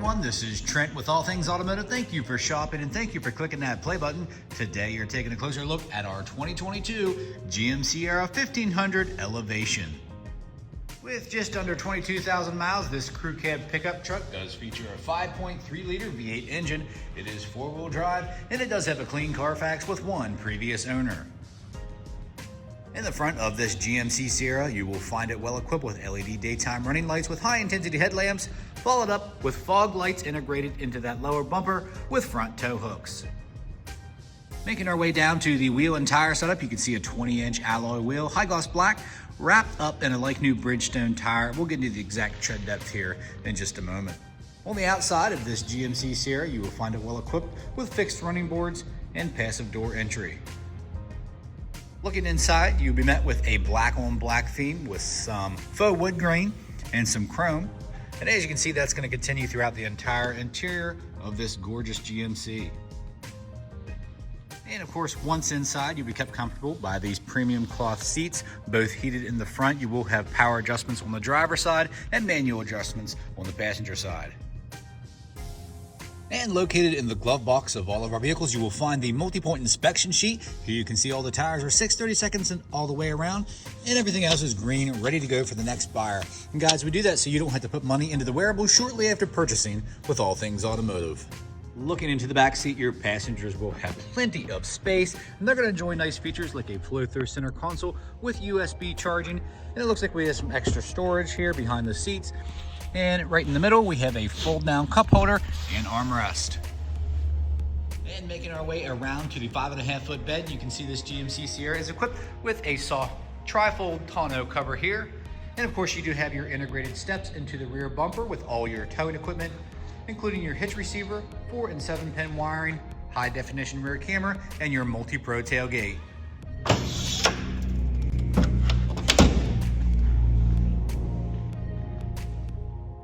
everyone, this is Trent with All Things Automotive. Thank you for shopping and thank you for clicking that play button. Today you're taking a closer look at our 2022 GMC Sierra 1500 Elevation. With just under 22,000 miles, this crew cab pickup truck does feature a 5.3 liter V8 engine. It is 4-wheel drive and it does have a clean CARFAX with one previous owner. In the front of this GMC Sierra, you will find it well equipped with LED daytime running lights with high intensity headlamps, followed up with fog lights integrated into that lower bumper with front tow hooks. Making our way down to the wheel and tire setup, you can see a 20-inch alloy wheel, high gloss black, wrapped up in a like new Bridgestone tire. We'll get into the exact tread depth here in just a moment. On the outside of this GMC Sierra, you will find it well equipped with fixed running boards and passive door entry. Looking inside, you'll be met with a black on black theme with some faux wood grain and some chrome. And as you can see, that's going to continue throughout the entire interior of this gorgeous GMC. And of course, once inside, you'll be kept comfortable by these premium cloth seats, both heated in the front. You will have power adjustments on the driver's side and manual adjustments on the passenger side. And located in the glove box of all of our vehicles, you will find the multi-point inspection sheet. Here you can see all the tires are 630 seconds and all the way around, and everything else is green, ready to go for the next buyer. And guys, we do that so you don't have to put money into the wearable shortly after purchasing with All Things Automotive. Looking into the back seat, your passengers will have plenty of space, and they're going to enjoy nice features like a flow-through center console with USB charging. And it looks like we have some extra storage here behind the seats. And right in the middle, we have a fold-down cup holder and armrest. And making our way around to the 5.5-foot bed, you can see this GMC Sierra is equipped with a soft tri-fold tonneau cover here. And of course, you do have your integrated steps into the rear bumper with all your towing equipment, including your hitch receiver, 4- and 7-pin wiring, high-definition rear camera, and your multi-pro tailgate.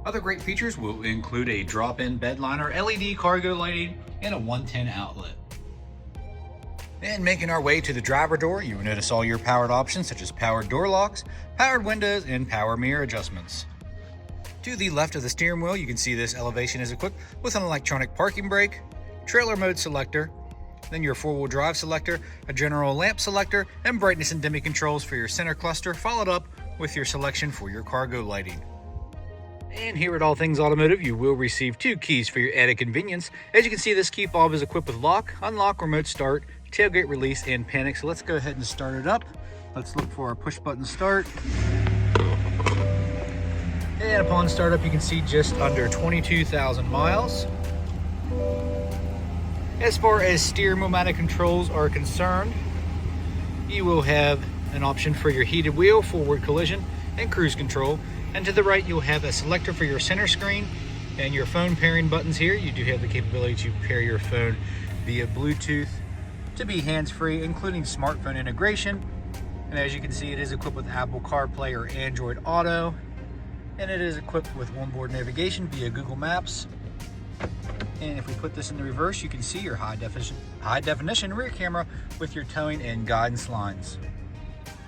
Other great features will include a drop-in bed liner, LED cargo lighting, and a 110 outlet. And making our way to the driver door, you will notice all your powered options such as powered door locks, powered windows, and power mirror adjustments. To the left of the steering wheel, you can see this Elevation is equipped with an electronic parking brake, trailer mode selector, then your 4-wheel drive selector, a general lamp selector, and brightness and dimming controls for your center cluster, followed up with your selection for your cargo lighting. And here at All Things Automotive, you will receive 2 keys for your added convenience. As you can see, this key fob is equipped with lock, unlock, remote start, tailgate release, and panic. So let's go ahead and start it up. Let's look for our push button start. And upon startup, you can see just under 22,000 miles. As far as steering wheel mounted controls are concerned, you will have an option for your heated wheel, forward collision, and cruise control. And to the right, you'll have a selector for your center screen and your phone pairing buttons here. You do have the capability to pair your phone via Bluetooth to be hands-free, including smartphone integration. And as you can see, it is equipped with Apple CarPlay or Android Auto. And it is equipped with onboard navigation via Google Maps. And if we put this in the reverse, you can see your high definition rear camera with your towing and guidance lines.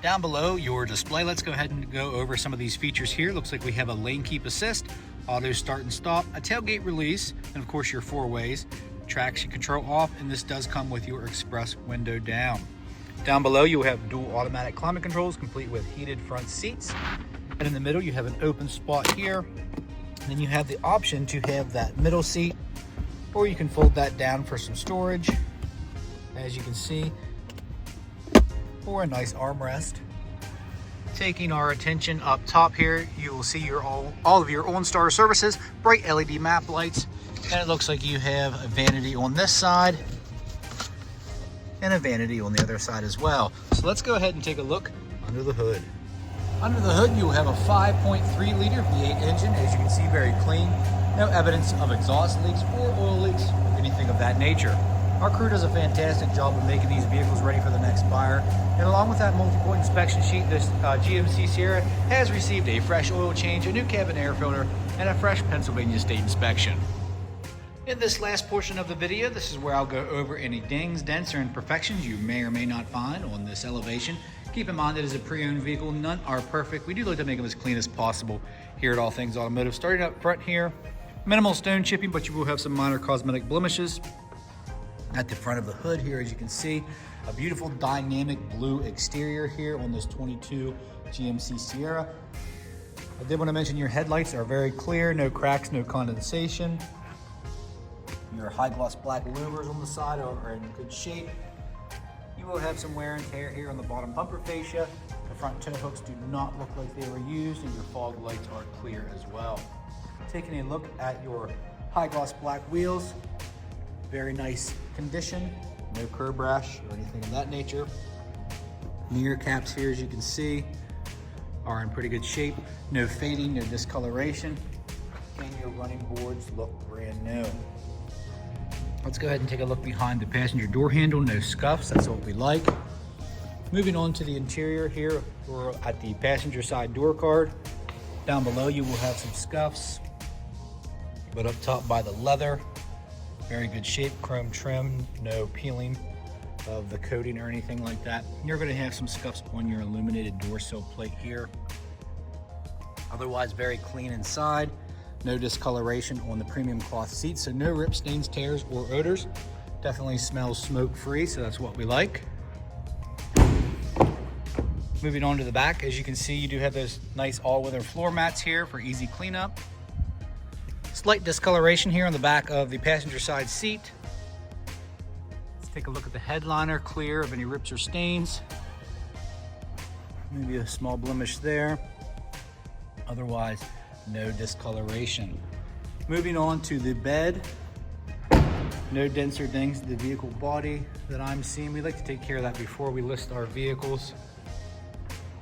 Down below your display, let's go ahead and go over some of these features here. Looks like we have a lane keep assist, auto start and stop, a tailgate release, and of course your 4-ways, traction control off, and this does come with your express window down. Down below you have dual automatic climate controls complete with heated front seats. And in the middle you have an open spot here. And then you have the option to have that middle seat, or you can fold that down for some storage, as you can see, or a nice armrest. Taking our attention up top here, you will see your all of your OnStar services, bright LED map lights, and it looks like you have a vanity on this side and a vanity on the other side as well. So let's go ahead and take a look under the hood. Under the hood, you will have a 5.3 liter V8 engine, as you can see, very clean. No evidence of exhaust leaks or oil leaks or anything of that nature. Our crew does a fantastic job of making these vehicles ready for the next buyer. And along with that multi-point inspection sheet, this GMC Sierra has received a fresh oil change, a new cabin air filter, and a fresh Pennsylvania state inspection. In this last portion of the video, this is where I'll go over any dings, dents, or imperfections you may or may not find on this Elevation. Keep in mind that as a pre-owned vehicle, none are perfect. We do like to make them as clean as possible here at All Things Automotive. Starting up front here, Minimal stone chipping, but you will have some minor cosmetic blemishes. At the front of the hood here, as you can see, a beautiful dynamic blue exterior here on this 22 GMC Sierra. I did want to mention your headlights are very clear, no cracks, no condensation. Your high gloss black louvers on the side are in good shape. You will have some wear and tear here on the bottom bumper fascia. The front tow hooks do not look like they were used, and your fog lights are clear as well. Taking a look at your high gloss black wheels, very nice condition, no curb rash or anything of that nature. Mirror caps here, as you can see, are in pretty good shape. No fading, no discoloration, and your running boards look brand new. Let's go ahead and take a look behind the passenger door handle. No scuffs, that's what we like. Moving on to the interior here, we're at the passenger side door card. Down below you will have some scuffs, but up top by the leather, very good shape, chrome trim, no peeling of the coating or anything like that. You're going to have some scuffs on your illuminated door sill plate here. Otherwise very clean inside. No discoloration on the premium cloth seats, so no rip, stains, tears, or odors. Definitely smells smoke-free, so that's what we like. Moving on to the back, as you can see, you do have those nice all-weather floor mats here for easy cleanup. Slight discoloration here on the back of the passenger side seat. Let's take a look at the headliner, clear of any rips or stains. Maybe a small blemish there. Otherwise, no discoloration. Moving on to the bed. No dents or dings to the vehicle body that I'm seeing. We like to take care of that before we list our vehicles.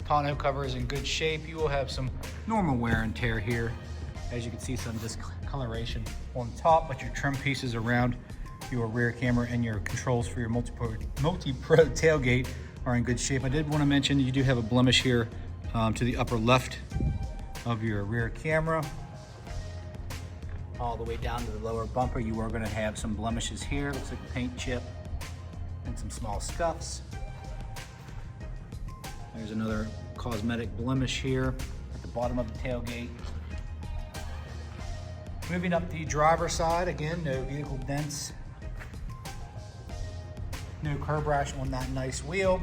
Tonneau cover is in good shape. You will have some normal wear and tear here. As you can see, some discoloration on top, but your trim pieces around your rear camera and your controls for your multi-pro tailgate are in good shape. I did want to mention you do have a blemish here to the upper left of your rear camera. All the way down to the lower bumper, you are going to have some blemishes here. Looks like a paint chip and some small scuffs. There's another cosmetic blemish here at the bottom of the tailgate. Moving up the driver's side, again, no vehicle dents. No curb rash on that nice wheel.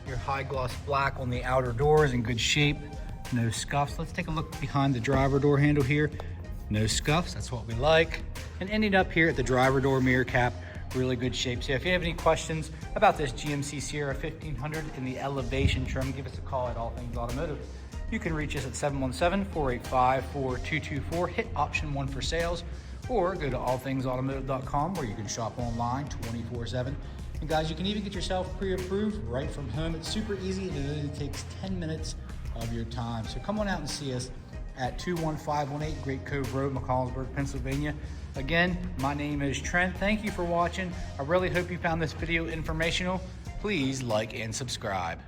Your high gloss black on the outer door is in good shape. No scuffs. Let's take a look behind the driver door handle here. No scuffs, that's what we like. And ending up here at the driver door mirror cap, really good shape. So if you have any questions about this GMC Sierra 1500 in the elevation trim, give us a call at All Things Automotive. You can reach us at 717-485-4224, hit option 1 for sales, or go to allthingsautomotive.com where you can shop online 24/7. And guys, you can even get yourself pre-approved right from home. It's super easy, and it only takes 10 minutes of your time. So come on out and see us at 21518 Great Cove Road, McCallsburg, Pennsylvania. Again, my name is Trent. Thank you for watching. I really hope you found this video informational. Please like and subscribe.